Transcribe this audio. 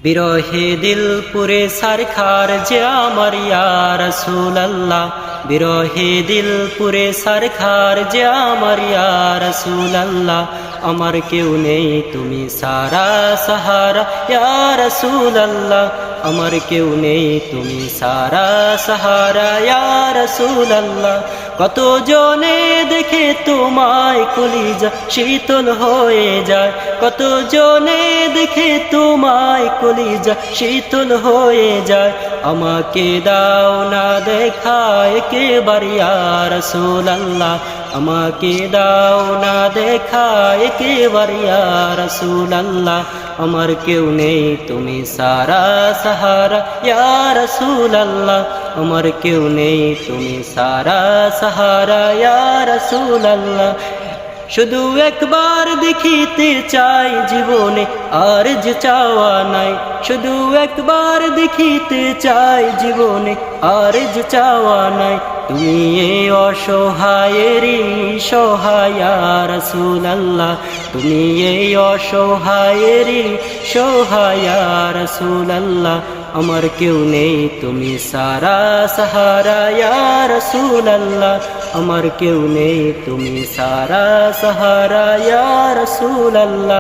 বিরহে দিল পুরে সারখার যে আমার ইয়া রাসূলুল্লাহ, বিরহে দিল পুরে সারখার যে আমার ইয়া রাসূলুল্লাহ। আমার কেউ নেই তুমি সারা সাহারা ইয়া রাসূলুল্লাহ, আমার কেউ নেই তুমি সারা সাহারা ইয়া রাসূলুল্লাহ। কত জনে দেখে তোমায় কলিজা শীতল হয়ে যায়, কত জনে দেখে তোমায় কলিজা শীতল হয়ে যায়। আমাকে দাও না দেখা একেবার ইয়া রাসূলুল্লাহ, আমাকে দাও না দেখা একেবার ইয়া রাসূলুল্লাহ। আমার কেউ নেই তুমি সারা সাহারা ইয়া রাসূলুল্লাহ, আমার কেউ নেই তুমি সারা সাহারা ইয়া রাসূলুল্লাহ। শুধু একবার দেখিতে চাই জীবনে আর যে চাওয়া নাই, শুধু একবার দেখিতে চাই জীবনে আর যে চাওয়া নাই। তুমি এই অসহায়েরই সহায় ইয়া রাসূলুল্লাহ, তুমি এই অসহায়েরই সহায় ইয়া রাসূলুল্লাহ। আমার কেউ নেই তুমি সারা সাহারা ইয়া রাসূলুল্লাহ, আমার কেউ নেই তুমি সারা সাহারা ইয়া রাসূলুল্লাহ।